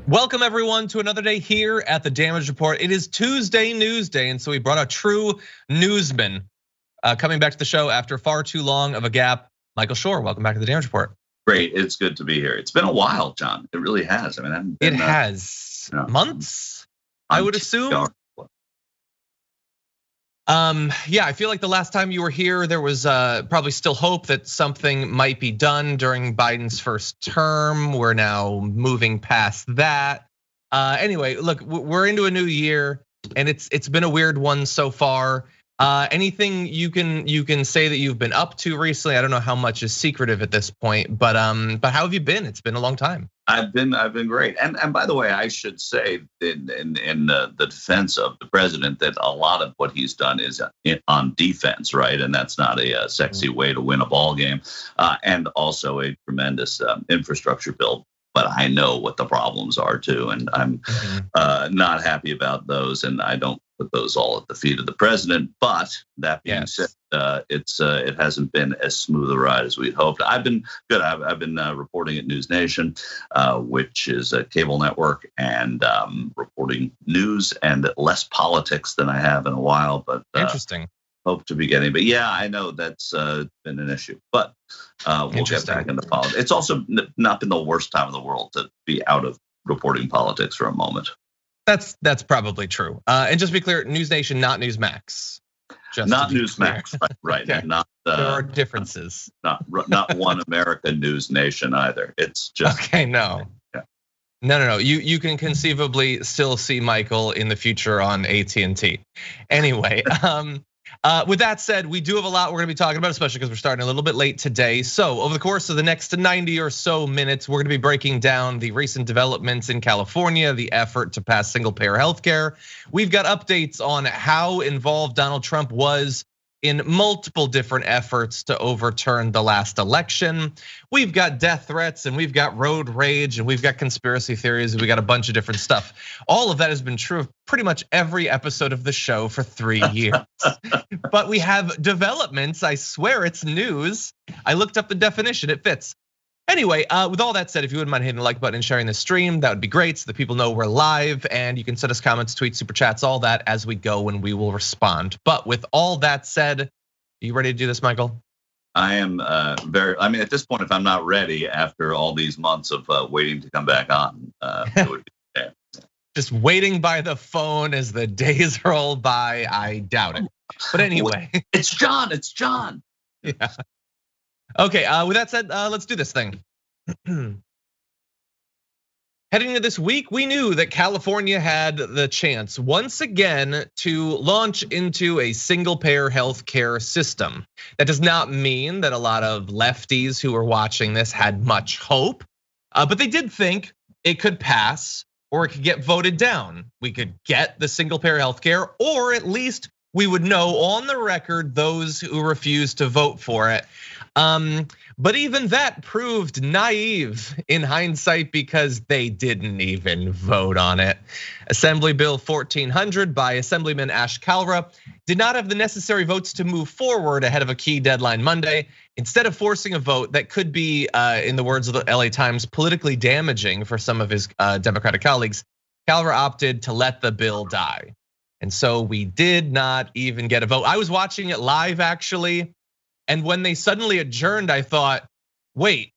Welcome everyone to another day here at the Damage Report. It is Tuesday News Day, and so we brought a true newsman coming back to the show after far too long of a gap. Michael Shure, welcome back to the Damage Report. Great, it's good to be here. It's been a while, John. It really has. I mean, it has months, I would assume. Yeah, I feel like the last time you were here, there was probably still hope that something might be done during Biden's first term. We're now moving past that. Anyway, look, we're into a new year, and it's been a weird one so far. Anything you can say that you've been up to recently? I don't know how much is secretive at this point, but how have you been? It's been a long time. I've been great, and by the way, I should say in the defense of the president that a lot of what he's done is on defense, right? And that's not a sexy way to win a ball game, and also a tremendous infrastructure bill. But I know what the problems are too, and I'm not happy about those, and I don't put those all at the feet of the president. But that being said, it hasn't been as smooth a ride as we'd hoped. I've been good. I've been reporting at News Nation, which is a cable network, and reporting news and less politics than I have in a while. But interesting. Hope to be getting, but yeah, I know that's been an issue. But we'll get back into politics. It's also not been the worst time in the world to be out of reporting politics for a moment. That's probably true. And just to be clear, News Nation, not Newsmax. Not Newsmax, right? Okay. Not there are differences. Not One America News Nation either. It's just okay. No. Yeah. No. You can conceivably still see Michael in the future on AT&T. Anyway, with that said, we do have a lot we're gonna be talking about, especially because we're starting a little bit late today. So over the course of the next 90 or so minutes, we're gonna be breaking down the recent developments in California, the effort to pass single-payer healthcare. We've got updates on how involved Donald Trump was in multiple different efforts to overturn the last election. We've got death threats, and we've got road rage, and we've got conspiracy theories, and we got a bunch of different stuff. All of that has been true of pretty much every episode of the show for 3 years. But we have developments, I swear it's news. I looked up the definition, it fits. Anyway, with all that said, if you wouldn't mind hitting the like button and sharing the stream, that would be great so that people know we're live, and you can send us comments, tweets, super chats, all that as we go, and we will respond. But with all that said, are you ready to do this, Michael? I am I mean, at this point, if I'm not ready after all these months of waiting to come back on, it would be okay. Just waiting by the phone as the days roll by, I doubt it. But anyway. It's John. Yeah. Okay, with that said, let's do this thing. Heading into this week, we knew that California had the chance once again to launch into a single-payer healthcare system. That does not mean that a lot of lefties who are watching this had much hope, but they did think it could pass or it could get voted down. We could get the single-payer healthcare, or at least we would know on the record those who refused to vote for it. But even that proved naive in hindsight because they didn't even vote on it. Assembly Bill 1400 by Assemblyman Ash Kalra did not have the necessary votes to move forward ahead of a key deadline Monday. Instead of forcing a vote that could be, in the words of the LA Times, politically damaging for some of his Democratic colleagues, Kalra opted to let the bill die. And so we did not even get a vote. I was watching it live actually. And when they suddenly adjourned, I thought, wait,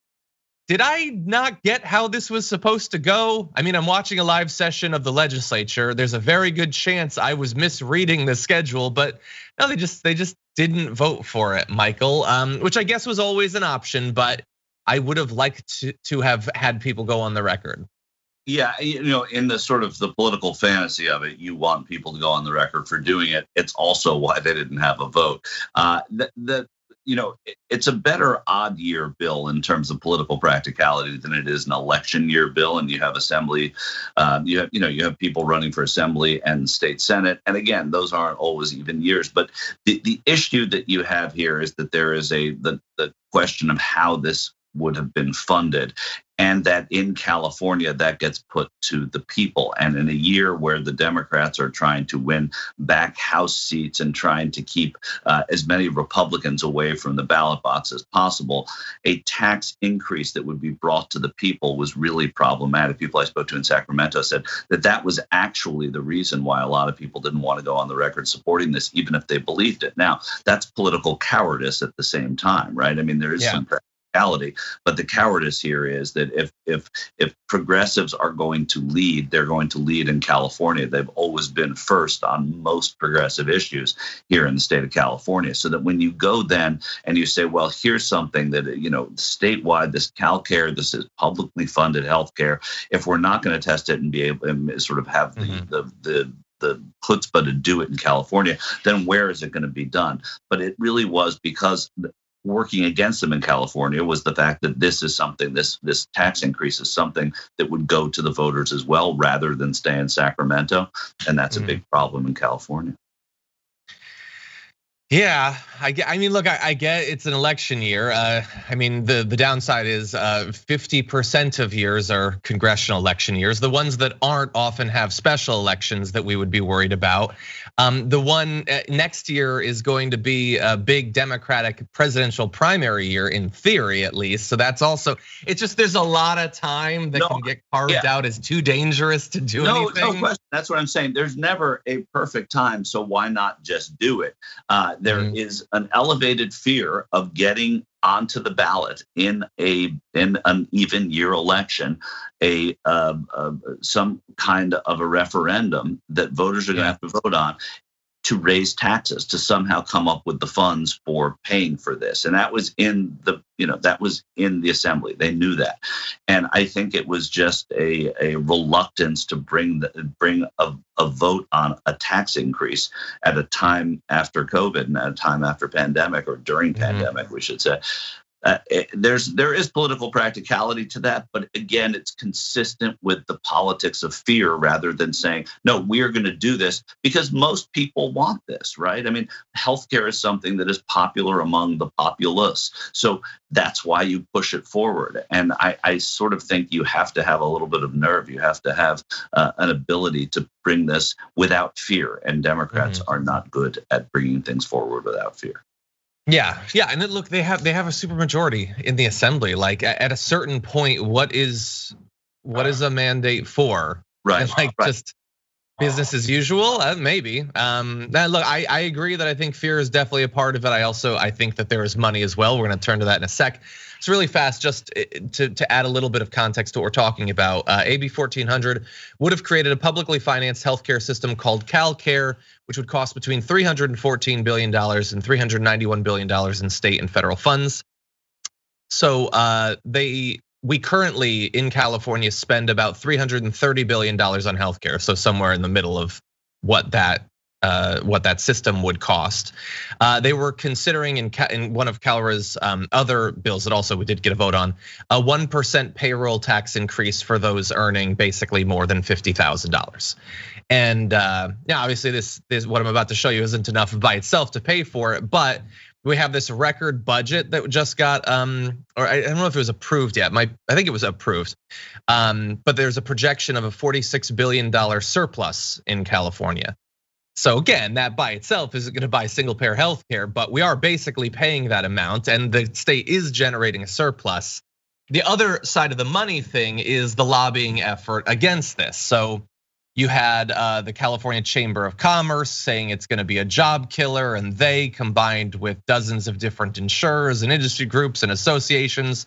did I not get how this was supposed to go? I mean, I'm watching a live session of the legislature. There's a very good chance I was misreading the schedule, but no, they just didn't vote for it, Michael, which I guess was always an option, but I would have liked to have had people go on the record. Yeah, in the sort of the political fantasy of it, you want people to go on the record for doing it. It's also why they didn't have a vote. It's a better odd year bill in terms of political practicality than it is an election year bill. And you have assembly, you have people running for assembly and state senate. And again, those aren't always even years. But the issue that you have here is that there is the question of how this would have been funded, and that in California that gets put to the people. And in a year where the Democrats are trying to win back House seats and trying to keep as many Republicans away from the ballot box as possible, a tax increase that would be brought to the people was really problematic. People I spoke to in Sacramento said that that was actually the reason why a lot of people didn't want to go on the record supporting this, even if they believed it. Now, that's political cowardice at the same time, right? I mean, there is some practicality, but the cowardice here is that if progressives are going to lead, they're going to lead in California. They've always been first on most progressive issues here in the state of California. So that when you go then and you say, well, here's something that, statewide, this CalCare, this is publicly funded healthcare. If we're not going to test it and be able to sort of have the chutzpah to do it in California, then where is it going to be done? But it really was because working against them in California was the fact that this is something, this tax increase is something that would go to the voters as well, rather than stay in Sacramento. And that's a big problem in California. Yeah, I mean, look, I get it's an election year. I mean, the downside is 50% of years are congressional election years. The ones that aren't often have special elections that we would be worried about. The one next year is going to be a big Democratic presidential primary year, in theory, at least. So that's also, it's just there's a lot of time that can get carved out as too dangerous to do anything. No question. That's what I'm saying. There's never a perfect time, so why not just do it? There is an elevated fear of getting onto the ballot in an even year election, some kind of a referendum that voters are going to have to vote on to raise taxes, to somehow come up with the funds for paying for this. And that was in the assembly. They knew that. And I think it was just a reluctance to bring a vote on a tax increase at a time after COVID and at a time after pandemic, or during pandemic, we should say. There is political practicality to that, but again, it's consistent with the politics of fear rather than saying, no, we are going to do this because most people want this, right? I mean, healthcare is something that is popular among the populace. So that's why you push it forward. And I sort of think you have to have a little bit of nerve. You have to have an ability to bring this without fear. And Democrats are not good at bringing things forward without fear. Yeah, and then look, they have a supermajority in the assembly. Like at a certain point, what is a mandate for? Right. And just business as usual, maybe. Now look, I agree that I think fear is definitely a part of it. I think that there is money as well. We're going to turn to that in a sec. It's really fast, just to add a little bit of context to what we're talking about. AB 1400 would have created a publicly financed healthcare system called CalCare, which would cost between $314 billion and $391 billion in state and federal funds. So we currently in California spend about $330 billion on healthcare. So somewhere in the middle of what that system would cost. They were considering in one of Calra's other bills that also we did get a vote on, a 1% payroll tax increase for those earning basically more than $50,000. And obviously this what I'm about to show you isn't enough by itself to pay for it, but we have this record budget that just got, or I don't know if it was approved yet. I think it was approved, but there's a projection of a $46 billion surplus in California. So again, that by itself isn't going to buy single payer healthcare, but we are basically paying that amount, and the state is generating a surplus. The other side of the money thing is the lobbying effort against this. So you had the California Chamber of Commerce saying it's going to be a job killer, and they, combined with dozens of different insurers and industry groups and associations,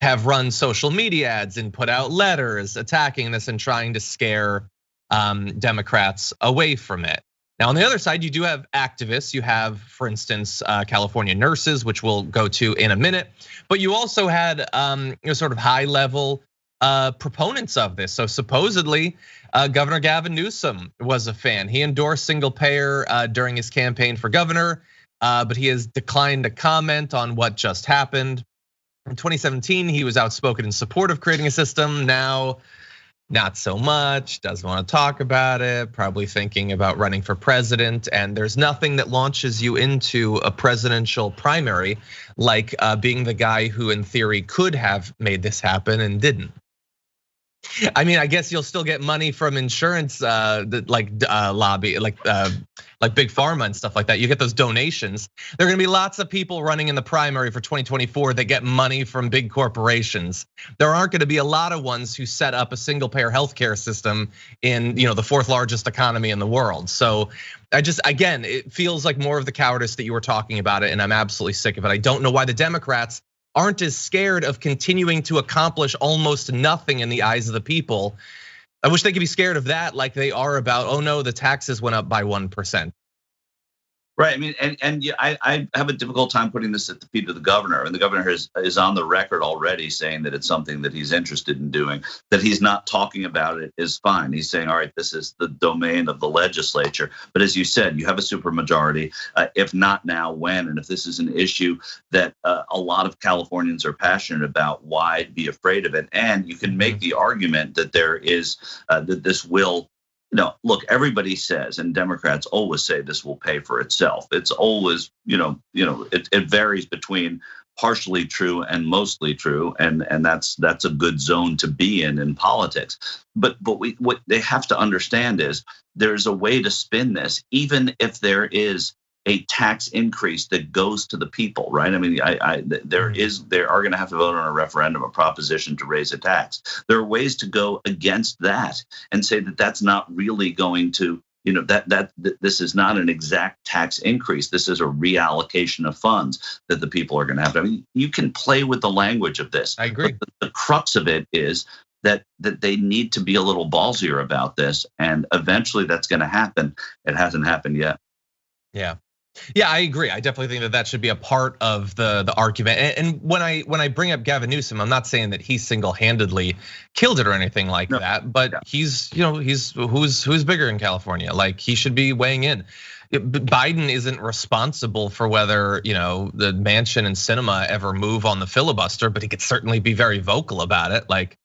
have run social media ads and put out letters attacking this and trying to scare Democrats away from it. Now, on the other side, you do have activists. You have, for instance, California nurses, which we'll go to in a minute. But you also had sort of high-level proponents of this. So supposedly, Governor Gavin Newsom was a fan. He endorsed single payer during his campaign for governor, but he has declined to comment on what just happened. In 2017, he was outspoken in support of creating a system. Now, not so much, doesn't want to talk about it, probably thinking about running for president. And there's nothing that launches you into a presidential primary like being the guy who in theory could have made this happen and didn't. I mean, I guess you'll still get money from insurance, lobby, like big pharma and stuff like that. You get those donations. There are going to be lots of people running in the primary for 2024 that get money from big corporations. There aren't going to be a lot of ones who set up a single-payer healthcare system in the fourth largest economy in the world. So again, it feels like more of the cowardice that you were talking about it, and I'm absolutely sick of it. I don't know why the Democrats aren't as scared of continuing to accomplish almost nothing in the eyes of the people. I wish they could be scared of that like they are about, oh no, the taxes went up by 1%. Right. I mean, and yeah, I have a difficult time putting this at the feet of the governor. And the governor is on the record already saying that it's something that he's interested in doing. That he's not talking about it is fine. He's saying, all right, this is the domain of the legislature. But as you said, you have a supermajority. If not now, when? And if this is an issue that a lot of Californians are passionate about, why be afraid of it? And you can make the argument that there is that this will. Look, everybody says, and Democrats always say this will pay for itself. It's always, it varies between partially true and mostly true, and that's a good zone to be in politics. But what they have to understand is there's a way to spin this, even if there is a tax increase that goes to the people, right? I mean, they are going to have to vote on a referendum, a proposition to raise a tax. There are ways to go against that and say that that's not really going to, that this is not an exact tax increase. This is a reallocation of funds that the people are going to have. I mean, you can play with the language of this. I agree. But the crux of it is that they need to be a little ballsier about this, and eventually that's going to happen. It hasn't happened yet. Yeah, I agree. I definitely think that should be a part of the argument. And when I bring up Gavin Newsom, I'm not saying that he single-handedly killed it or anything like that, but he's who's bigger in California. Like, he should be weighing in. Biden isn't responsible for whether the mansion and cinema ever move on the filibuster, but he could certainly be very vocal about it. Like,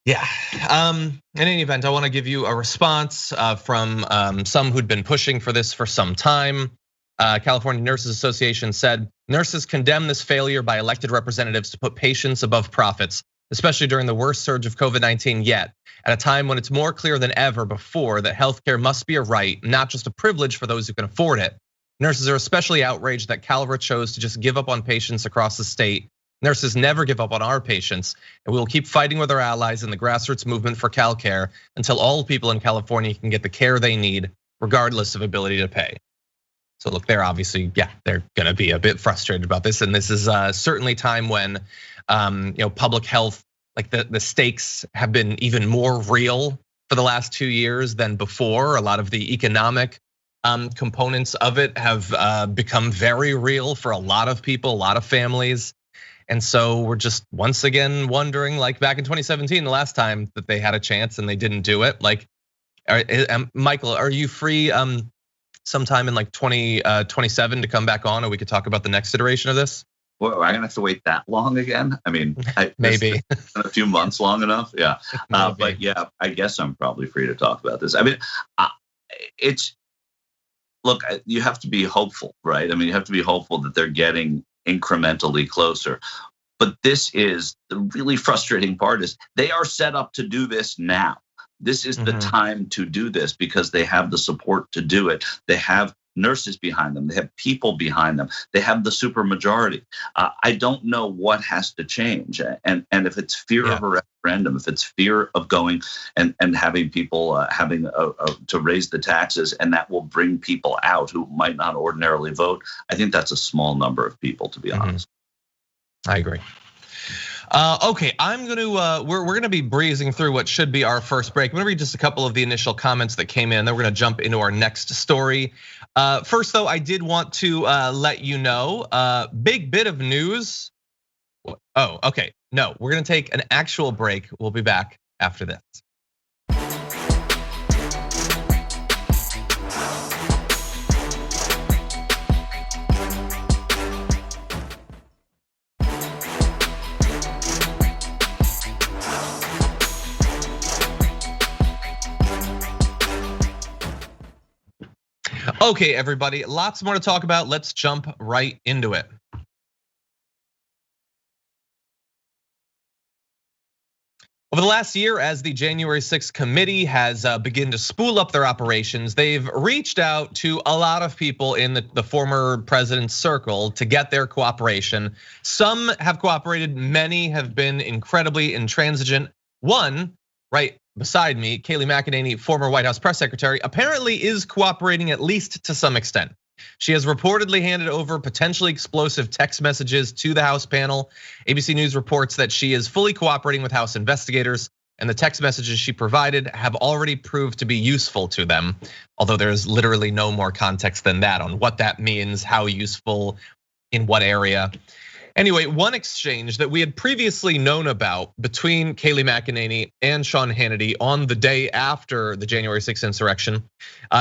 yeah. In any event, I want to give you a response from some who'd been pushing for this for some time. California Nurses Association said, nurses condemn this failure by elected representatives to put patients above profits, especially during the worst surge of COVID-19 yet, at a time when it's more clear than ever before that healthcare must be a right, not just a privilege for those who can afford it. Nurses are especially outraged that Calvert chose to just give up on patients across the state. Nurses never give up on our patients, and we will keep fighting with our allies in the grassroots movement for CalCare until all people in California can get the care they need, regardless of ability to pay. So look, they're obviously, they're gonna be a bit frustrated about this, and this is certainly a time when public health, like the stakes have been even more real for the last 2 years than before. A lot of the economic components of it have become very real for a lot of people, a lot of families. And so we're just once again wondering, like back in 2017, the last time that they had a chance and they didn't do it. Like, Michael, are you free sometime in like 2027 to come back on, and we could talk about the next iteration of this? Well, am I gonna have to wait that long again? I mean, maybe a few months long enough. Yeah, but yeah, I guess I'm probably free to talk about this. I mean, look, you have to be hopeful, right? I mean, you have to be hopeful that they're getting incrementally closer. But this is the really frustrating part, is they are set up to do this now. This is the time to do this because they have the support to do it. They have nurses behind them. They have people behind them. They have the supermajority. I don't know what has to change. And if it's fear of a referendum, if it's fear of going and having people having to raise the taxes, and that will bring people out who might not ordinarily vote, I think that's a small number of people, to be honest. I agree. Okay, we're gonna be breezing through what should be our first break. I'm gonna read just a couple of the initial comments that came in, then we're gonna jump into our next story. First though, I did want to let you know, big bit of news. Oh, okay, no, we're gonna take an actual break. We'll be back after this. Okay, everybody, lots more to talk about. Let's jump right into it. Over the last year, as the January 6th committee has begun to spool up their operations, they've reached out to a lot of people in the former president's circle to get their cooperation. Some have cooperated, many have been incredibly intransigent. One, right beside me, Kayleigh McEnany, former White House press secretary, apparently is cooperating at least to some extent. She has reportedly handed over potentially explosive text messages to the House panel. ABC News reports that she is fully cooperating with House investigators, and the text messages she provided have already proved to be useful to them. Although there's literally no more context than that on what that means, how useful, in what area. Anyway, one exchange that we had previously known about between Kayleigh McEnany and Sean Hannity on the day after the January 6th insurrection,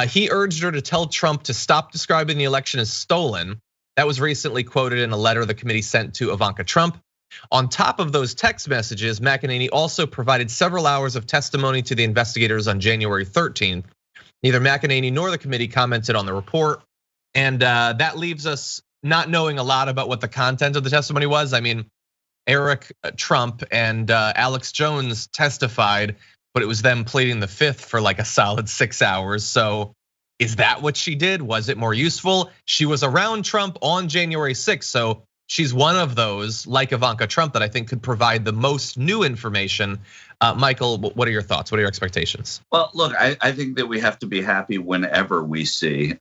he urged her to tell Trump to stop describing the election as stolen. That was recently quoted in a letter the committee sent to Ivanka Trump. On top of those text messages, McEnany also provided several hours of testimony to the investigators on January 13th. Neither McEnany nor the committee commented on the report, and that leaves us not knowing a lot about what the content of the testimony was. I mean, Eric Trump and Alex Jones testified, but it was them pleading the fifth for like a solid 6 hours. So is that what she did? Was it more useful? She was around Trump on January 6th, so she's one of those, like Ivanka Trump, that I think could provide the most new information. Michael, what are your thoughts? What are your expectations? Well, look, I think that we have to be happy whenever we see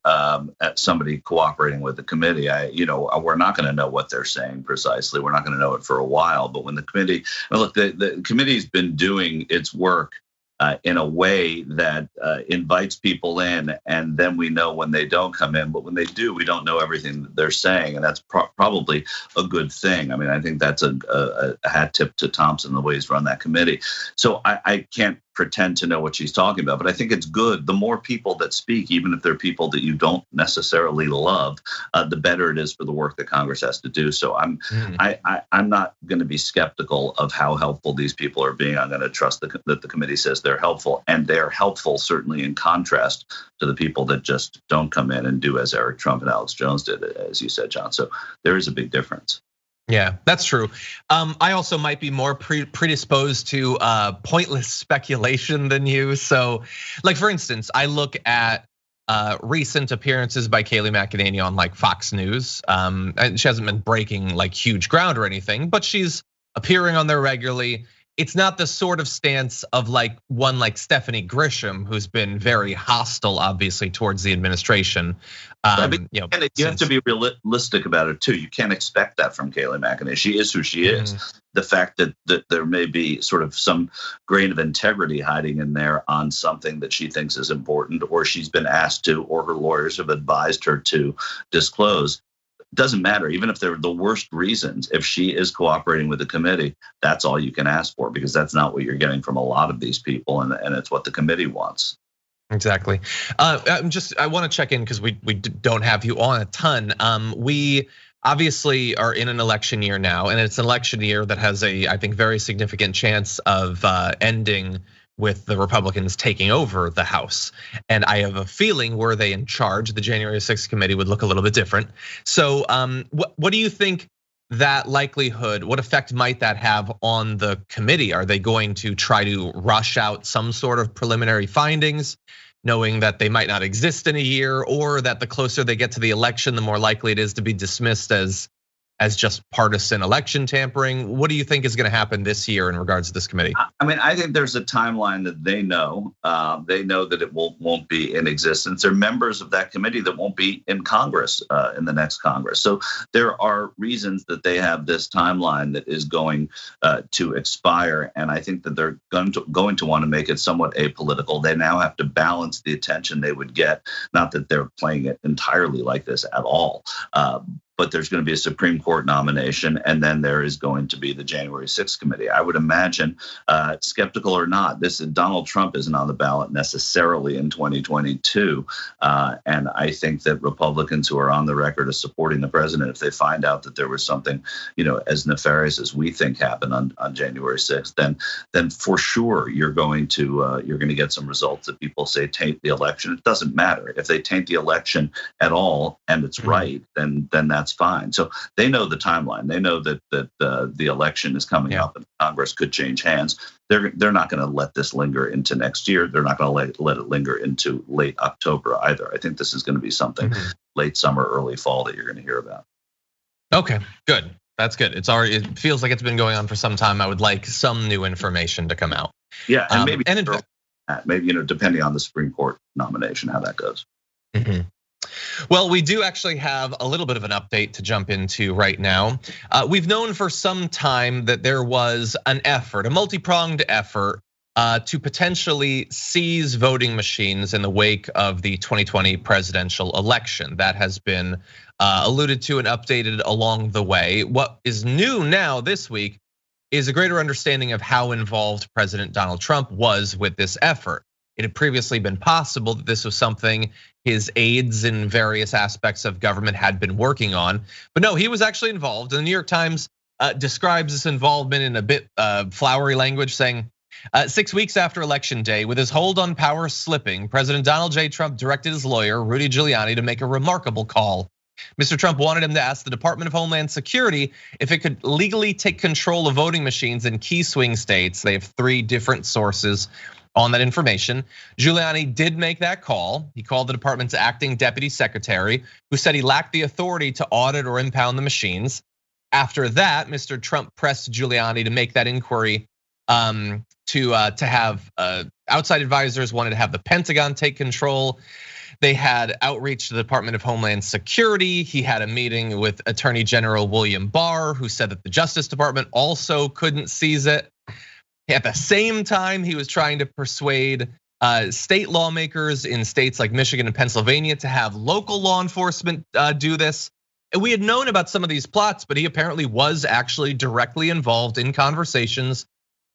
somebody cooperating with the committee. We're not going to know what they're saying precisely. We're not going to know it for a while. But when the committee, look, the committee's been doing its work in a way that invites people in, and then we know when they don't come in. But when they do, we don't know everything that they're saying, and that's probably a good thing. I mean, I think that's a hat tip to Thompson, the way he's run that committee. So I can't pretend to know what she's talking about, but I think it's good. The more people that speak, even if they're people that you don't necessarily love, the better it is for the work that Congress has to do. So I'm not going to be skeptical of how helpful these people are being. I'm going to trust that the committee says they're helpful, and they're helpful certainly in contrast to the people that just don't come in and do as Eric Trump and Alex Jones did, as you said, John. So there is a big difference. Yeah, that's true. I also might be more predisposed to pointless speculation than you. So, like for instance, I look at recent appearances by Kayleigh McEnany on like Fox News. And she hasn't been breaking like huge ground or anything, but she's appearing on there regularly. It's not the sort of stance of like one like Stephanie Grisham, who's been very hostile, obviously, towards the administration. You have to be realistic about it too. You can't expect that from Kayleigh McEnany. She is who she is. The fact that there may be sort of some grain of integrity hiding in there on something that she thinks is important, or she's been asked to, or her lawyers have advised her to disclose. Doesn't matter, even if they're the worst reasons. If she is cooperating with the committee, that's all you can ask for, because that's not what you're getting from a lot of these people, and it's what the committee wants. Exactly. I want to check in because we don't have you on a ton. We obviously are in an election year now, and it's an election year that has I think, very significant chance of ending with the Republicans taking over the House. And I have a feeling, were they in charge, the January 6th committee would look a little bit different. So what do you think that likelihood, what effect might that have on the committee? Are they going to try to rush out some sort of preliminary findings, knowing that they might not exist in a year, or that the closer they get to the election, the more likely it is to be dismissed as just partisan election tampering? What do you think is going to happen this year in regards to this committee? I mean, I think there's a timeline that they know. They know that it won't be in existence. There are members of that committee that won't be in Congress in the next Congress. So there are reasons that they have this timeline that is going to expire, and I think that they're going to want to make it somewhat apolitical. They now have to balance the attention they would get. Not that they're playing it entirely like this at all. but there's going to be a Supreme Court nomination, and then there is going to be the January 6th committee. I would imagine, skeptical or not, Donald Trump isn't on the ballot necessarily in 2022, and I think that Republicans who are on the record as supporting the president, if they find out that there was something, as nefarious as we think happened on January 6th, then for sure you're going to get some results that people say taint the election. It doesn't matter if they taint the election at all and it's right, then that's fine. So they know the timeline. They know that the election is coming up and Congress could change hands. They're not going to let this linger into next year. They're not going to let it linger into late October either. I think this is going to be something late summer, early fall that you're going to hear about. Okay, good. That's good. It feels like it's been going on for some time. I would like some new information to come out. Yeah, and maybe depending on the Supreme Court nomination, how that goes. Well, we do actually have a little bit of an update to jump into right now. We've known for some time that there was a multi-pronged effort to potentially seize voting machines in the wake of the 2020 presidential election. That has been alluded to and updated along the way. What is new now this week is a greater understanding of how involved President Donald Trump was with this effort. It had previously been possible that this was something his aides in various aspects of government had been working on, but no, he was actually involved. And the New York Times describes this involvement in a bit flowery language, saying, 6 weeks after Election Day, with his hold on power slipping, President Donald J. Trump directed his lawyer, Rudy Giuliani, to make a remarkable call. Mr. Trump wanted him to ask the Department of Homeland Security if it could legally take control of voting machines in key swing states. They have 3 different sources on that information. Giuliani did make that call. He called the department's acting deputy secretary, who said he lacked the authority to audit or impound the machines. After that, Mr. Trump pressed Giuliani to make that inquiry to have outside advisors wanted to have the Pentagon take control. They had outreach to the Department of Homeland Security. He had a meeting with Attorney General William Barr, who said that the Justice Department also couldn't seize it. At the same time, he was trying to persuade state lawmakers in states like Michigan and Pennsylvania to have local law enforcement do this. And we had known about some of these plots, but he apparently was actually directly involved in conversations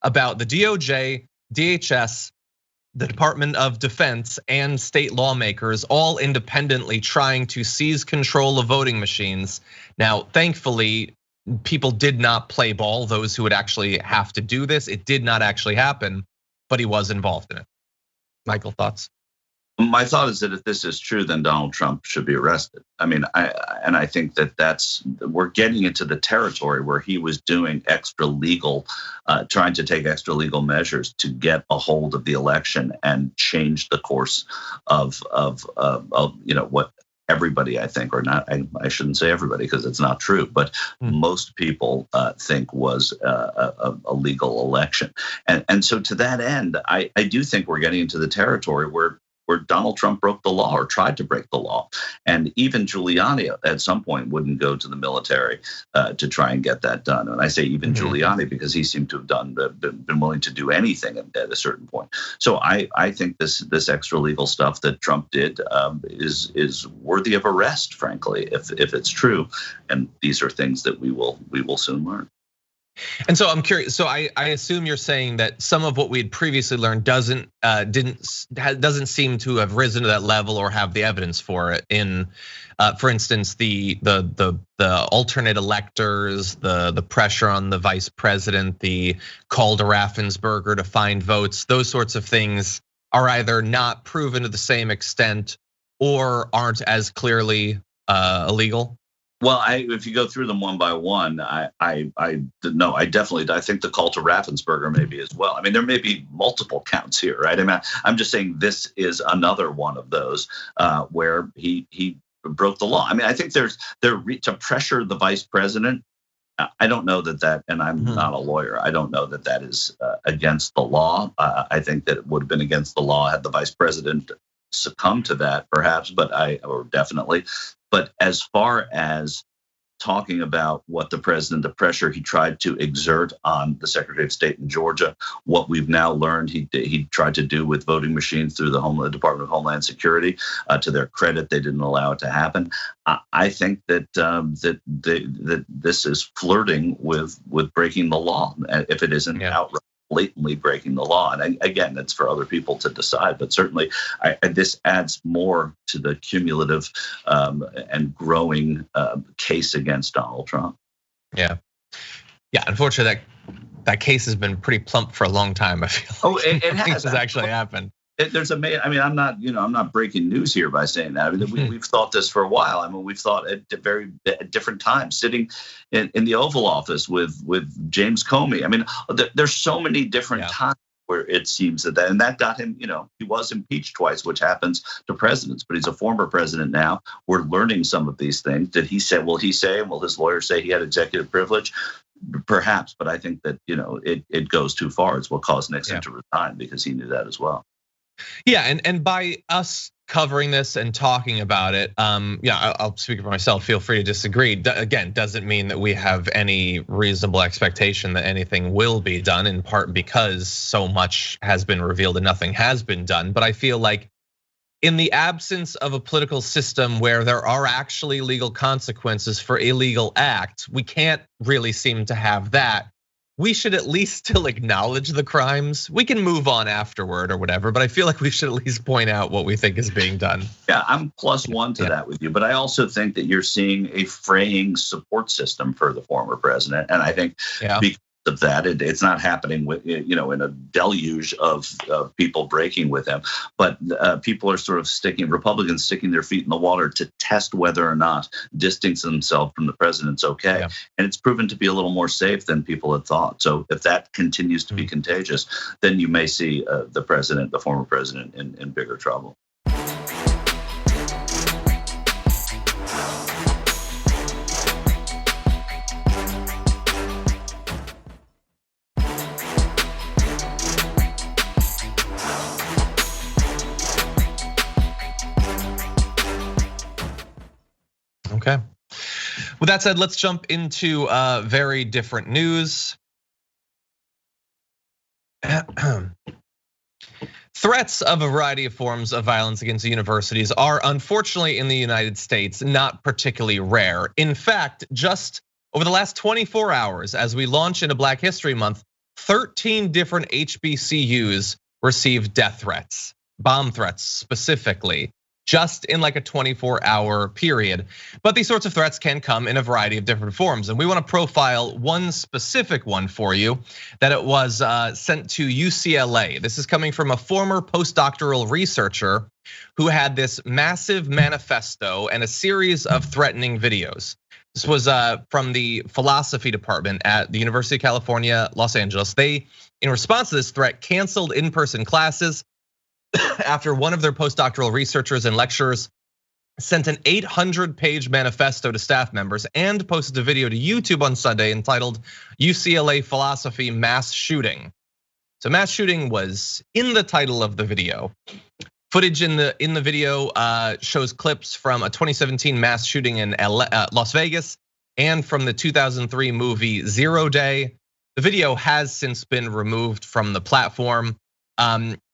about the DOJ, DHS, the Department of Defense, and state lawmakers all independently trying to seize control of voting machines. Now, thankfully, people did not play ball, those who would actually have to do this. It did not actually happen, but he was involved in it. Michael, thoughts? My thought is that if this is true, then Donald Trump should be arrested. I mean, I think that we're getting into the territory where he was doing trying to take extra legal measures to get a hold of the election and change the course of what everybody, I think, or not, I shouldn't say everybody because it's not true, but most people think was a legal election. And so to that end, I do think we're getting into the territory where Donald Trump broke the law or tried to break the law. And even Giuliani at some point wouldn't go to the military to try and get that done. And I say even Giuliani because he seemed to have been willing to do anything at a certain point. So I think this extra legal stuff that Trump did is worthy of arrest, frankly, if it's true. And these are things that we will soon learn. And so I'm curious. So I assume you're saying that some of what we had previously learned doesn't seem to have risen to that level or have the evidence for it. In, for instance, the alternate electors, the pressure on the vice president, the call to Raffensperger to find votes. Those sorts of things are either not proven to the same extent or aren't as clearly illegal. Well, if you go through them one by one, I definitely think the call to Raffensperger maybe as well. I mean, there may be multiple counts here, right? I mean, I'm just saying this is another one of those where he broke the law. I mean, I think to pressure the vice president. I don't know that, and I'm not a lawyer. I don't know that is against the law. I think that it would have been against the law had the vice president succumbed to that, perhaps, or definitely. But as far as talking about what the pressure he tried to exert on the Secretary of State in Georgia, what we've now learned he tried to do with voting machines through the Department of Homeland Security. To their credit, they didn't allow it to happen. I think that that this is flirting with breaking the law, if it isn't outright blatantly breaking the law. And again, that's for other people to decide. But certainly, this adds more to the cumulative and growing case against Donald Trump. Yeah. Unfortunately, that case has been pretty plump for a long time. I feel. Like. It has actually happened. I'm not breaking news here by saying that. I mean, we've thought this for a while. I mean, we've thought at different times, sitting in the Oval Office with James Comey. I mean, there's so many different times where it seems that got him. He was impeached twice, which happens to presidents, but he's a former president now. We're learning some of these things. Did he say? Will he say? And will his lawyers say he had executive privilege? Perhaps, but I think that it goes too far. It's what caused Nixon to resign, because he knew that as well. Yeah, and by us covering this and talking about it, I'll speak for myself. Feel free to disagree. Again, doesn't mean that we have any reasonable expectation that anything will be done, in part because so much has been revealed and nothing has been done. But I feel like in the absence of a political system where there are actually legal consequences for illegal acts, we can't really seem to have that. We should at least still acknowledge the crimes. We can move on afterward or whatever, but I feel like we should at least point out what we think is being done. Yeah, I'm +1 to that with you, but I also think that you're seeing a fraying support system for the former president, and I think because of that, it's not happening with in a deluge of people breaking with him, but people are sort of Republicans sticking their feet in the water to test whether or not distancing themselves from the president's okay, and it's proven to be a little more safe than people had thought. So if that continues to be contagious, then you may see the former president, in bigger trouble. Okay. With that said, let's jump into very different news. Threats of a variety of forms of violence against universities are, unfortunately, in the United States, not particularly rare. In fact, just over the last 24 hours, as we launch into Black History Month, 13 different HBCUs received death threats, bomb threats specifically, just in like a 24-hour period. But these sorts of threats can come in a variety of different forms. And we want to profile one specific one for you, that it was sent to UCLA. This is coming from a former postdoctoral researcher who had this massive manifesto and a series of threatening videos. This was from the philosophy department at the University of California, Los Angeles. They, in response to this threat, canceled in-person classes after one of their postdoctoral researchers and lecturers sent an 800-page manifesto to staff members and posted a video to YouTube on Sunday entitled UCLA Philosophy Mass Shooting. So mass shooting was in the title of the video. Footage in the video shows clips from a 2017 mass shooting in Las Vegas and from the 2003 movie 0 Day. The video has since been removed from the platform.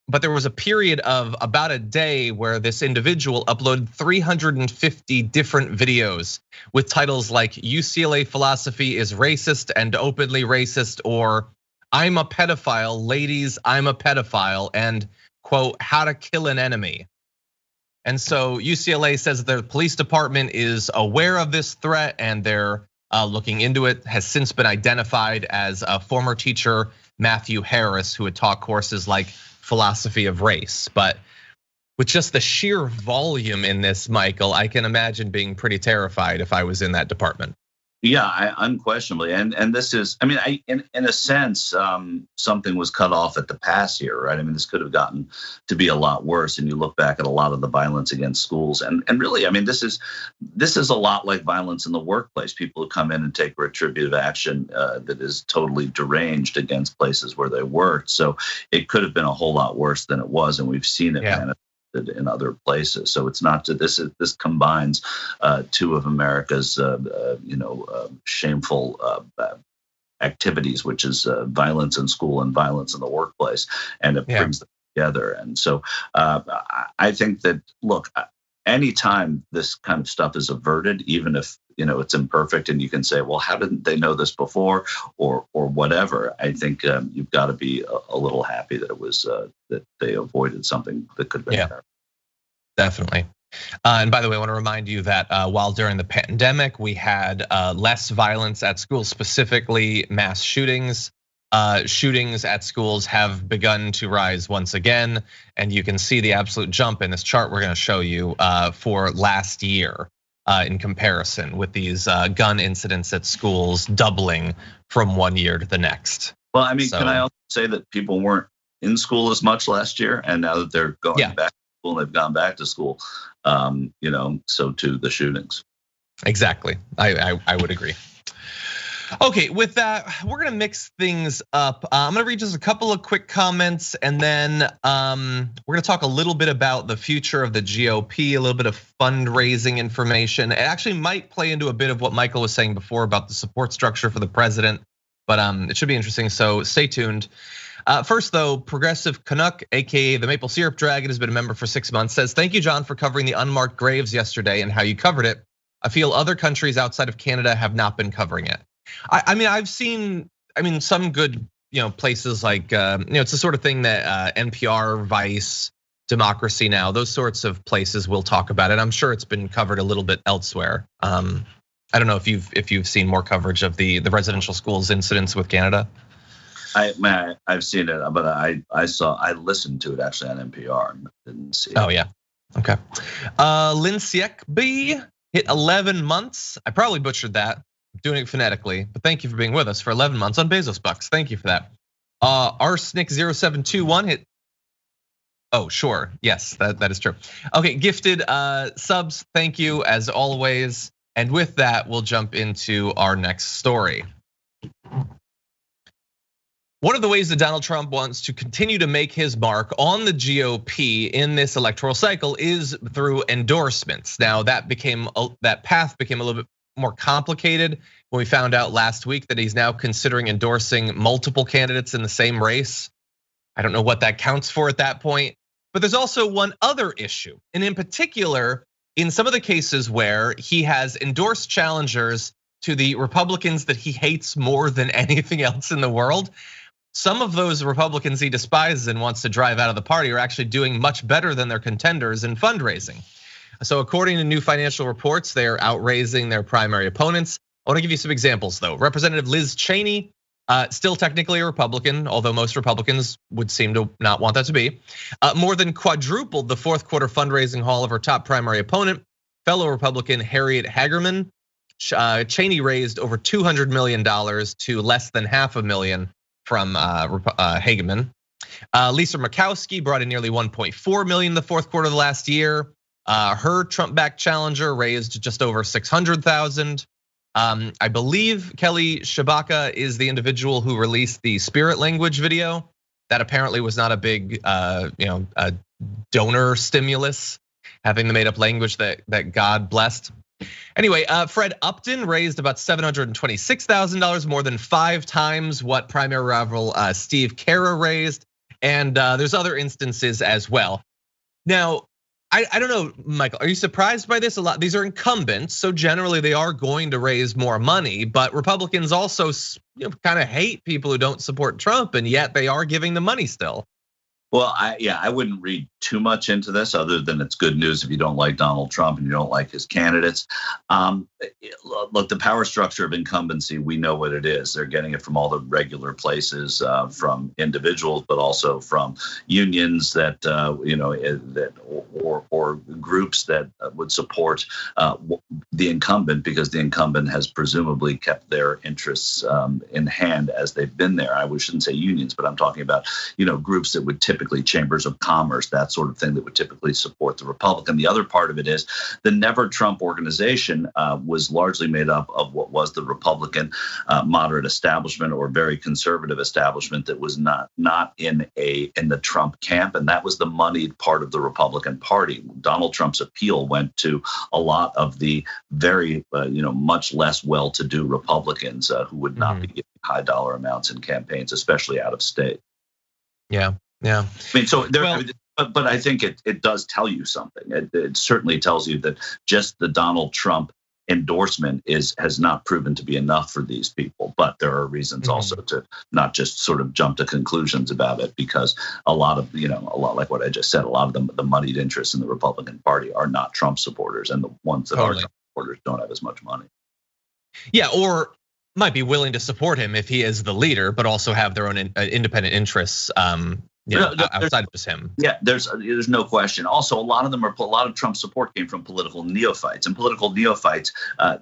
But there was a period of about a day where this individual uploaded 350 different videos with titles like UCLA philosophy is racist and openly racist, or I'm a pedophile, ladies, I'm a pedophile, and quote, how to kill an enemy. And so UCLA says that their police department is aware of this threat and they're looking into it, has since been identified as a former teacher, Matthew Harris, who had taught courses like philosophy of race. But with just the sheer volume in this, Michael, I can imagine being pretty terrified if I was in that department. Yeah, unquestionably, and this is, I mean, in a sense, something was cut off at the pass here, right? I mean, this could have gotten to be a lot worse. And you look back at a lot of the violence against schools, and really, I mean, this is a lot like violence in the workplace. People who come in and take retributive action that is totally deranged against places where they worked. So it could have been a whole lot worse than it was, and we've seen it manifest adopted in other places. So it's not this combines two of America's shameful activities, which is violence in school and violence in the workplace, and it brings them together. And so I think that, look, anytime this kind of stuff is averted, even if it's imperfect, and you can say, well, how didn't they know this before, or whatever, I think you've got to be a little happy that it was that they avoided something that could have been terrible. Definitely. And by the way, I want to remind you that while during the pandemic, we had less violence at schools, specifically mass shootings. Shootings at schools have begun to rise once again. And you can see the absolute jump in this chart we're going to show you for last year in comparison with these gun incidents at schools doubling from one year to the next. Well, I mean, can I also say that people weren't in school as much last year, and now that they're going back to school and they've gone back to school, so too the shootings. Exactly, I would agree. Okay, with that, we're gonna mix things up. I'm gonna read just a couple of quick comments, and then we're gonna talk a little bit about the future of the GOP, a little bit of fundraising information. It actually might play into a bit of what Michael was saying before about the support structure for the president, but it should be interesting, so stay tuned. First though, Progressive Canuck, AKA the Maple Syrup Dragon, has been a member for 6 months, says, thank you, John, for covering the unmarked graves yesterday and how you covered it. I feel other countries outside of Canada have not been covering it. I mean, I've seen, some good, places like, it's the sort of thing that NPR, Vice, Democracy Now, those sorts of places will talk about it. I'm sure it's been covered a little bit elsewhere. I don't know if you've seen more coverage of the residential schools incidents with Canada. I've seen it, but I listened to it actually on NPR and didn't see it. Oh yeah, okay. Linsiek B hit 11 months. I probably butchered that. I'm doing it phonetically, but thank you for being with us for 11 months on Bezos Bucks. Thank you for that. Arsenic 0721 hit. Oh, sure. Yes, that is true. Okay, gifted subs. Thank you as always. And with that, we'll jump into our next story. One of the ways that Donald Trump wants to continue to make his mark on the GOP in this electoral cycle is through endorsements. Now that path became a little bit more complicated when we found out last week that he's now considering endorsing multiple candidates in the same race. I don't know what that counts for at that point, but there's also one other issue. And in particular, in some of the cases where he has endorsed challengers to the Republicans that he hates more than anything else in the world, some of those Republicans he despises and wants to drive out of the party are actually doing much better than their contenders in fundraising. So according to new financial reports, they're outraising their primary opponents. I want to give you some examples though. Representative Liz Cheney, still technically a Republican, although most Republicans would seem to not want that to be, more than quadrupled the fourth quarter fundraising haul of her top primary opponent, fellow Republican Harriet Hagerman. Cheney raised over $200 million to less than $500,000 from Hagerman. Lisa Murkowski brought in nearly 1.4 million in the fourth quarter of the last year. Her Trump-backed challenger raised just over 600,000. I believe Kelly Shabaka is the individual who released the spirit language video. That apparently was not a big, a donor stimulus, having the made-up language that God blessed. Anyway, Fred Upton raised about $726,000, more than 5 times what primary rival Steve Carra raised, and there's other instances as well. Now, I don't know, Michael, are you surprised by this? A lot. These are incumbents, so generally they are going to raise more money, but Republicans also kind of hate people who don't support Trump, and yet they are giving the money still. Well, I wouldn't read too much into this other than it's good news if you don't like Donald Trump and you don't like his candidates. Look, the power structure of incumbency, we know what it is. They're getting it from all the regular places, from individuals, but also from unions that or groups that would support the incumbent, because the incumbent has presumably kept their interests in hand as they've been there. I shouldn't say unions, but I'm talking about groups that would typically typically chambers of commerce, that sort of thing that would typically support the Republican. The other part of it is the Never Trump organization was largely made up of what was the Republican moderate establishment or very conservative establishment that was not in the Trump camp, and that was the moneyed part of the Republican Party. Donald Trump's appeal went to a lot of the very much less well-to-do Republicans who would not be giving high dollar amounts in campaigns, especially out of state. Yeah. I mean, but I think it does tell you something. It certainly tells you that just the Donald Trump endorsement has not proven to be enough for these people. But there are reasons also to not just sort of jump to conclusions about it, because a lot like what I just said, a lot of the moneyed interests in the Republican Party are not Trump supporters, and the ones that are Trump supporters don't have as much money. Yeah, or might be willing to support him if he is the leader, but also have their own independent interests, outside of just him. Yeah, there's no question. Also, a lot of Trump support came from political neophytes, and political neophytes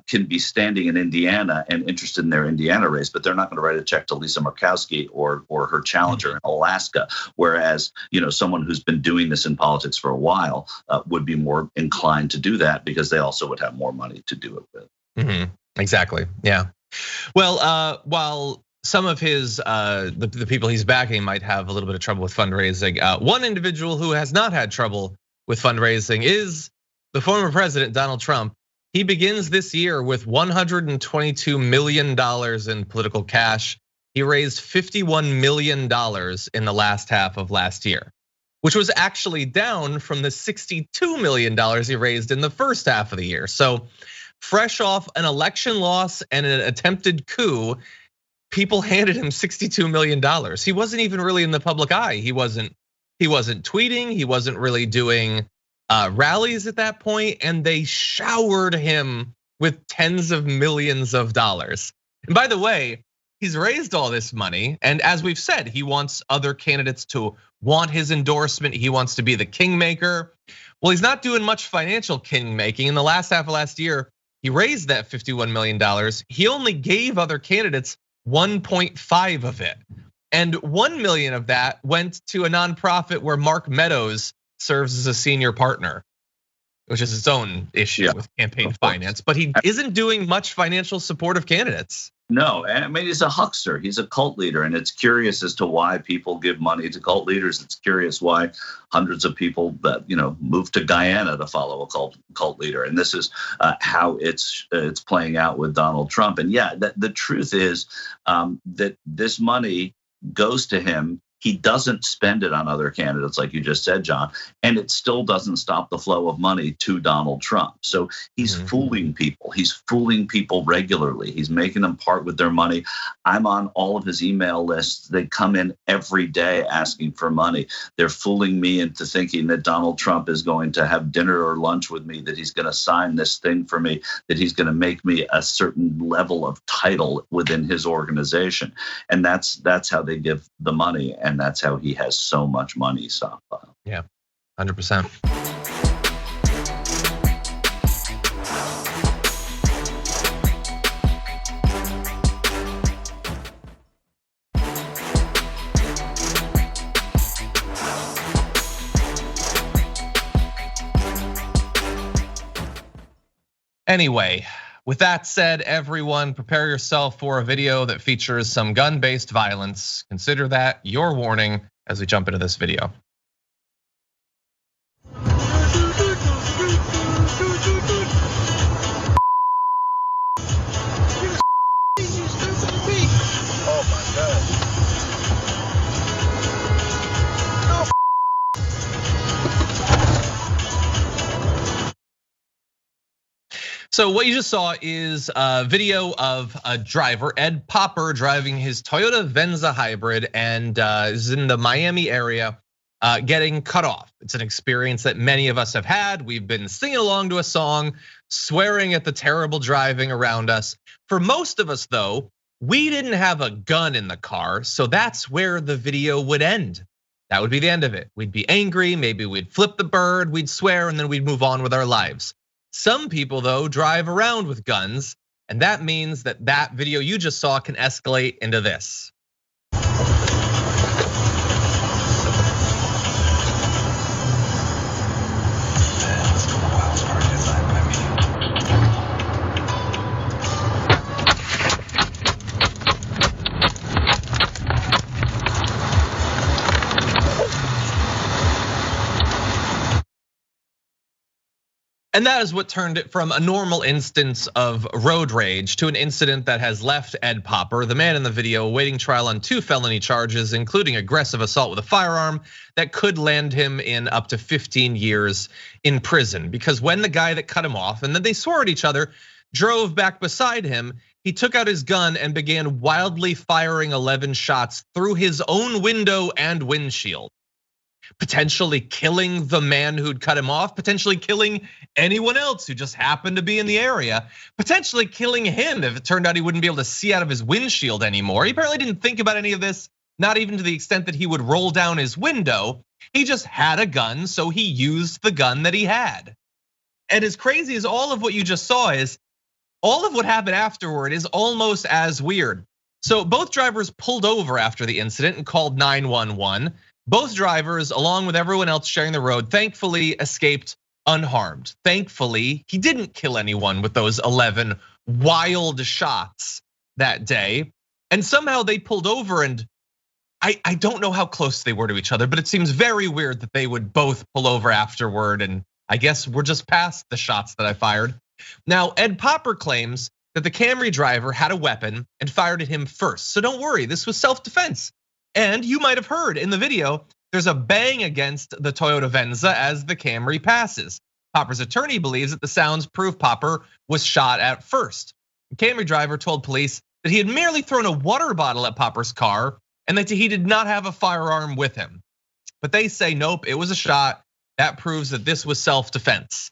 can be standing in Indiana and interested in their Indiana race, but they're not going to write a check to Lisa Murkowski or her challenger in Alaska. Whereas, someone who's been doing this in politics for a while would be more inclined to do that because they also would have more money to do it with. Exactly. Yeah. Well, while some of his the people he's backing might have a little bit of trouble with fundraising, one individual who has not had trouble with fundraising is the former president, Donald Trump. He begins this year with $122 million in political cash. He raised $51 million in the last half of last year, which was actually down from the $62 million he raised in the first half of the year. So fresh off an election loss and an attempted coup, people handed him $62 million. He wasn't even really in the public eye. He wasn't tweeting. He wasn't really doing rallies at that point, and they showered him with tens of millions of dollars. And by the way, he's raised all this money, and as we've said, he wants other candidates to want his endorsement. He wants to be the kingmaker. Well, he's not doing much financial kingmaking. In the last half of last year, he raised that $51 million. He only gave other candidates 1.5 of it. And 1 million of that went to a nonprofit where Mark Meadows serves as a senior partner, which is its own issue with campaign finance. But he isn't doing much financial support of candidates. No, I mean, he's a huckster. He's a cult leader. And it's curious as to why people give money to cult leaders. It's curious why hundreds of people that, move to Guyana to follow a cult leader. And this is how it's playing out with Donald Trump. And yeah, the truth is that this money goes to him. He doesn't spend it on other candidates, like you just said, John, and it still doesn't stop the flow of money to Donald Trump. So he's fooling people. He's fooling people regularly. He's making them part with their money. I'm on all of his email lists. They come in every day asking for money. They're fooling me into thinking that Donald Trump is going to have dinner or lunch with me, that he's going to sign this thing for me, that he's going to make me a certain level of title within his organization. And that's how they give the money. And that's how he has so much money stockpiled. Yeah, 100%. Anyway, with that said, everyone, prepare yourself for a video that features some gun-based violence. Consider that your warning as we jump into this video. Oh my God. So what you just saw is a video of a driver, Ed Popper, driving his Toyota Venza hybrid and is in the Miami area getting cut off. It's an experience that many of us have had. We've been singing along to a song, swearing at the terrible driving around us. For most of us though, we didn't have a gun in the car, so that's where the video would end. That would be the end of it. We'd be angry, maybe we'd flip the bird, we'd swear, and then we'd move on with our lives. Some people though drive around with guns, and that means that video you just saw can escalate into this. And that is what turned it from a normal instance of road rage to an incident that has left Ed Popper, the man in the video, awaiting trial on 2 felony charges, including aggressive assault with a firearm that could land him in up to 15 years in prison. Because when the guy that cut him off, and then they swore at each other, drove back beside him, he took out his gun and began wildly firing 11 shots through his own window and windshield, potentially killing the man who'd cut him off, potentially killing anyone else who just happened to be in the area, potentially killing him if it turned out he wouldn't be able to see out of his windshield anymore. He apparently didn't think about any of this, not even to the extent that he would roll down his window. He just had a gun, so he used the gun that he had. And as crazy as all of what you just saw is, all of what happened afterward is almost as weird. So both drivers pulled over after the incident and called 911. Both drivers, along with everyone else sharing the road, thankfully escaped unharmed. Thankfully, he didn't kill anyone with those 11 wild shots that day. And somehow they pulled over, and I don't know how close they were to each other, but it seems very weird that they would both pull over afterward. And I guess we're just past the shots that I fired. Now, Ed Popper claims that the Camry driver had a weapon and fired at him first. So don't worry, this was self-defense. And you might have heard in the video, there's a bang against the Toyota Venza as the Camry passes. Popper's attorney believes that the sounds prove Popper was shot at first. The Camry driver told police that he had merely thrown a water bottle at Popper's car and that he did not have a firearm with him. But they say, nope, it was a shot. That proves that this was self-defense.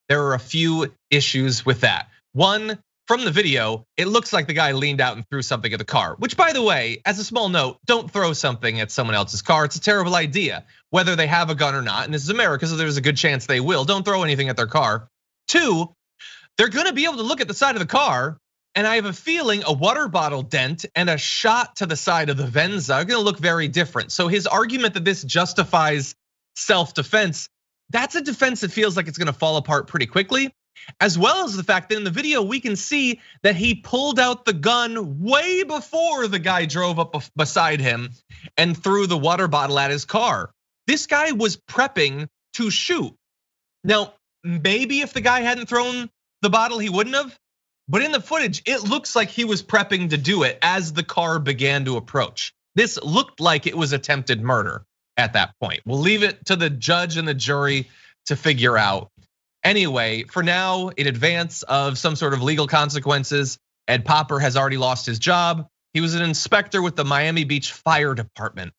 There are a few issues with that. One, from the video, it looks like the guy leaned out and threw something at the car, which, by the way, as a small note, don't throw something at someone else's car. It's a terrible idea, whether they have a gun or not. And this is America, so there's a good chance they will. Don't throw anything at their car. Two, they're gonna be able to look at the side of the car, and I have a feeling a water bottle dent and a shot to the side of the Venza are gonna look very different. So his argument that this justifies self-defense, that's a defense that feels like it's gonna fall apart pretty quickly. As well as the fact that in the video, we can see that he pulled out the gun way before the guy drove up beside him and threw the water bottle at his car. This guy was prepping to shoot. Now, maybe if the guy hadn't thrown the bottle, he wouldn't have. But in the footage, it looks like he was prepping to do it as the car began to approach. This looked like it was attempted murder at that point. We'll leave it to the judge and the jury to figure out. Anyway, for now, in advance of some sort of legal consequences, Ed Popper has already lost his job. He was an inspector with the Miami Beach Fire Department.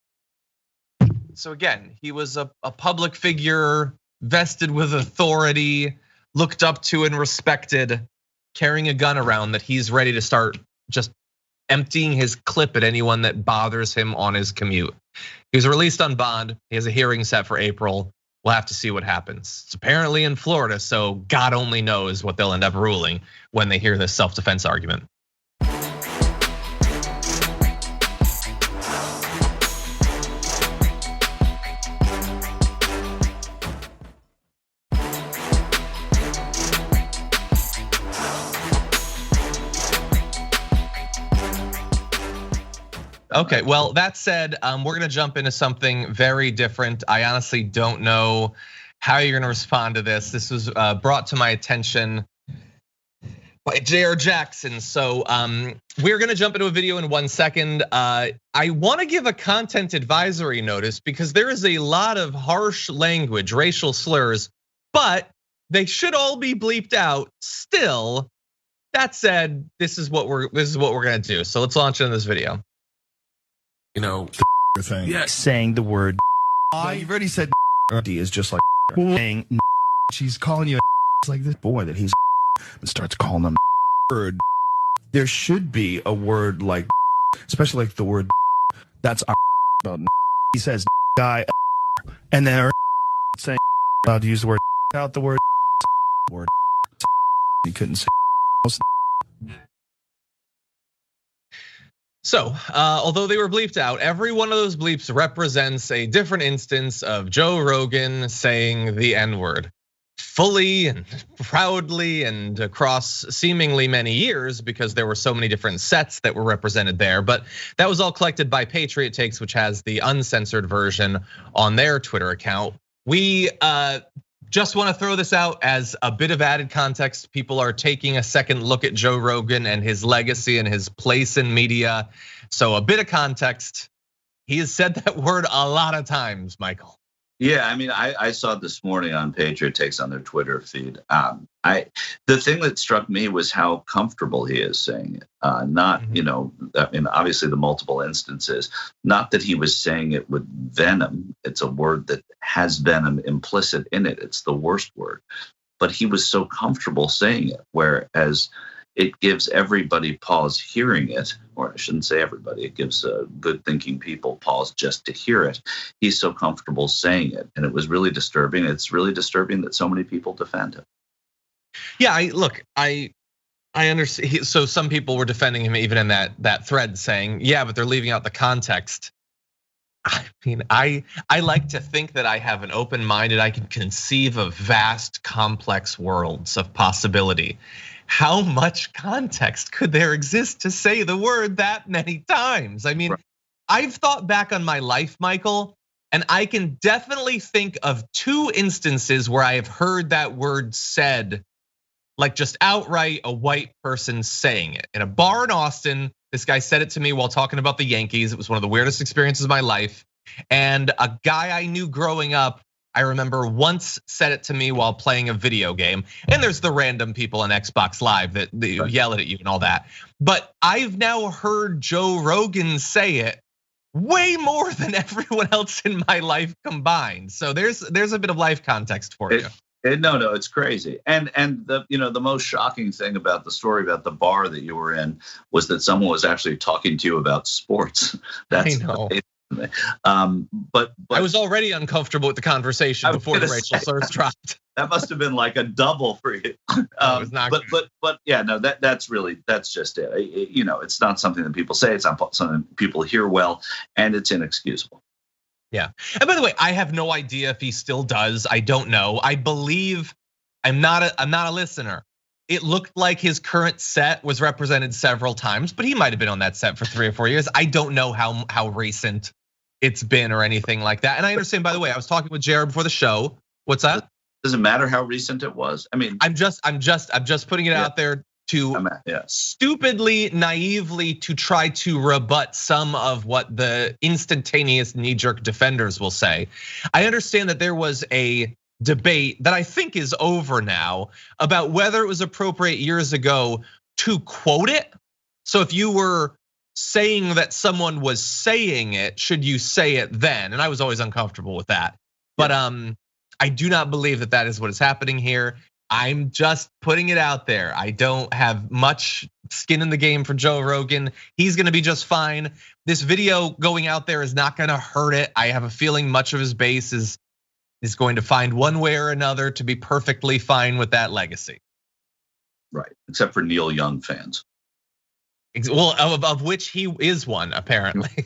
So again, he was a public figure, vested with authority, looked up to and respected, carrying a gun around that he's ready to start just emptying his clip at anyone that bothers him on his commute. He was released on bond. He has a hearing set for April. We'll have to see what happens. It's apparently in Florida, so God only knows what they'll end up ruling when they hear this self-defense argument. Okay, well, that said, we're gonna jump into something very different. I honestly don't know how you're gonna respond to this. This was brought to my attention by J.R. Jackson. So we're gonna jump into a video in 1 second. I wanna give a content advisory notice because there is a lot of harsh language, racial slurs, but they should all be bleeped out still. That said, this is what we're gonna do. So let's launch into this video. You know, thing. yeah, Saying the word. you've already said Is just like saying. She's calling you like this boy that he's and starts calling them word. There should be a word like, especially like the word. That's about. He says guy, and then saying allowed to use the word out the word. He couldn't say. So, although they were bleeped out, every one of those bleeps represents a different instance of Joe Rogan saying the N-word fully and proudly and across seemingly many years because there were so many different sets that were represented there. But that was all collected by Patriot Takes, which has the uncensored version on their Twitter account. We Just want to throw this out as a bit of added context. People are taking a second look at Joe Rogan and his legacy and his place in media. So a bit of context. He has said that word a lot of times, Michael. Yeah, I mean, I saw it this morning on Patriot Takes on their Twitter feed. The thing that struck me was how comfortable he is saying it. Not, and obviously the multiple instances. Not that he was saying it with venom. It's a word that has venom implicit in it. It's the worst word. But he was so comfortable saying it, whereas it gives everybody pause hearing it, or I shouldn't say everybody, it gives good thinking people pause just to hear it. He's so comfortable saying it, and it was really disturbing. It's really disturbing that so many people defend him. Yeah, I understand. So some people were defending him even in that thread saying, yeah, but they're leaving out the context. I mean, I like to think that I have an open mind and I can conceive of vast, complex worlds of possibility. How much context could there exist to say the word that many times? I mean, I've thought back on my life, Michael, and I can definitely think of 2 instances where I have heard that word said, like just outright a white person saying it. In a bar in Austin, this guy said it to me while talking about the Yankees. It was one of the weirdest experiences of my life. And a guy I knew growing up, I remember once said it to me while playing a video game. And there's the random people on Xbox Live that yell at you and all that. But I've now heard Joe Rogan say it way more than everyone else in my life combined. So there's a bit of life context for you. No, it's crazy. And the most shocking thing about the story about the bar that you were in was that someone was actually talking to you about sports. That's I know. But I was already uncomfortable with the conversation before the racial slurs dropped. That must have been like a double for you. It was not good. But yeah, no, that's just it. It's not something that people say. It's not something people hear well, and it's inexcusable. Yeah, and by the way, I have no idea if he still does. I don't know. I believe I'm not a listener. It looked like his current set was represented several times, but he might have been on that set for 3 or 4 years. I don't know how recent it's been or anything like that. And I understand, by the way, I was talking with Jared before the show. What's that? Does it matter how recent it was? I mean, I'm just putting it out there to stupidly, naively to try to rebut some of what the instantaneous knee-jerk defenders will say. I understand that there was a debate that I think is over now about whether it was appropriate years ago to quote it. So if you were saying that someone was saying it, should you say it then? And I was always uncomfortable with that. But I do not believe that is what is happening here. I'm just putting it out there. I don't have much skin in the game for Joe Rogan. He's gonna be just fine. This video going out there is not gonna hurt it. I have a feeling much of his base is going to find one way or another to be perfectly fine with that legacy. Right, except for Neil Young fans. Well, of which he is one, apparently,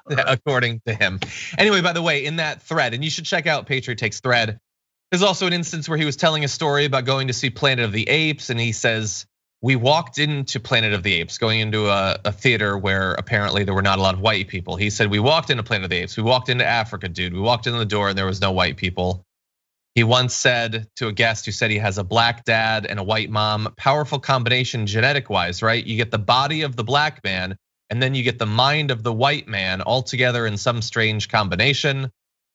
according to him. Anyway, by the way, in that thread, and you should check out Patriot Takes thread, there's also an instance where he was telling a story about going to see Planet of the Apes, and he says, we walked into Planet of the Apes, going into a theater where apparently there were not a lot of white people. He said, we walked into Planet of the Apes, we walked into Africa, dude. We walked in the door and there was no white people. He once said to a guest who said he has a black dad and a white mom, powerful combination genetic wise, right? You get the body of the black man and then you get the mind of the white man all together in some strange combination.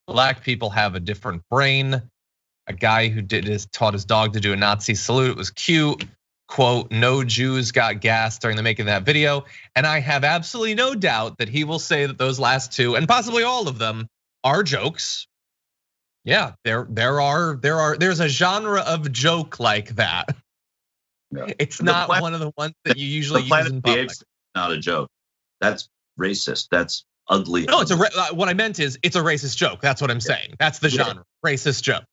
Black people have a different brain. A guy who taught his dog to do a Nazi salute. It was cute. Quote, no Jews got gassed during the making of that video. And I have absolutely no doubt that he will say that those last 2, and possibly all of them, are jokes. Yeah, there's a genre of joke like that. Yeah. It's not one of the ones that you usually use in public. Not a joke. That's racist. That's ugly. No, what I meant is it's a racist joke. That's what I'm saying. That's the genre, racist joke.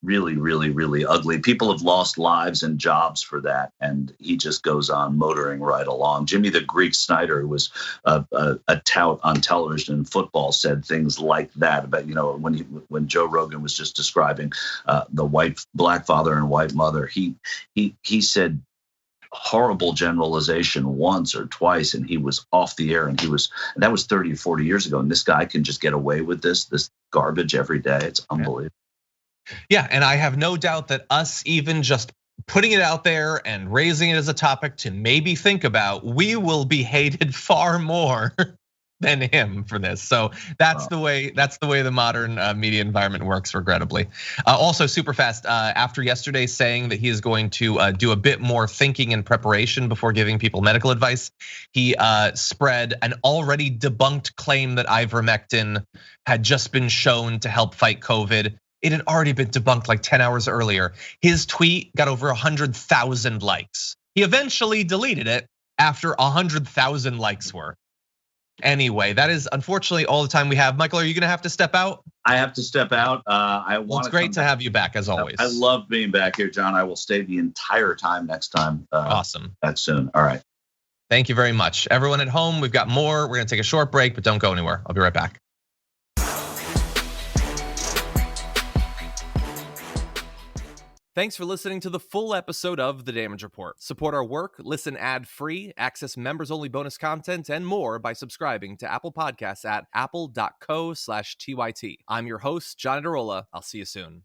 Really, really, really ugly. People have lost lives and jobs for that, and he just goes on motoring right along. Jimmy the Greek Snyder, who was a tout on television and football, said things like that about when Joe Rogan was just describing the black father and white mother. He said horrible generalization once or twice, and he was off the air. And that was 30 or 40 years ago. And this guy can just get away with this garbage every day. It's unbelievable. Yeah, and I have no doubt that us even just putting it out there and raising it as a topic to maybe think about, we will be hated far more than him for this. So that's the way the modern media environment works, regrettably. Also, super fast, after yesterday saying that he is going to do a bit more thinking and preparation before giving people medical advice, he spread an already debunked claim that ivermectin had just been shown to help fight COVID. It had already been debunked like 10 hours earlier. His tweet got over 100,000 likes. He eventually deleted it after 100,000 likes were. Anyway, that is unfortunately all the time we have. Michael, are you gonna have to step out? I have to step out. It's great to have you back as always. I love being back here, John. I will stay the entire time next time. Awesome. That's soon. All right. Thank you very much. Everyone at home, we've got more. We're gonna take a short break, but don't go anywhere. I'll be right back. Thanks for listening to the full episode of The Damage Report. Support our work, listen ad-free, access members-only bonus content, and more by subscribing to Apple Podcasts at apple.co/TYT. I'm your host, John Adarola. I'll see you soon.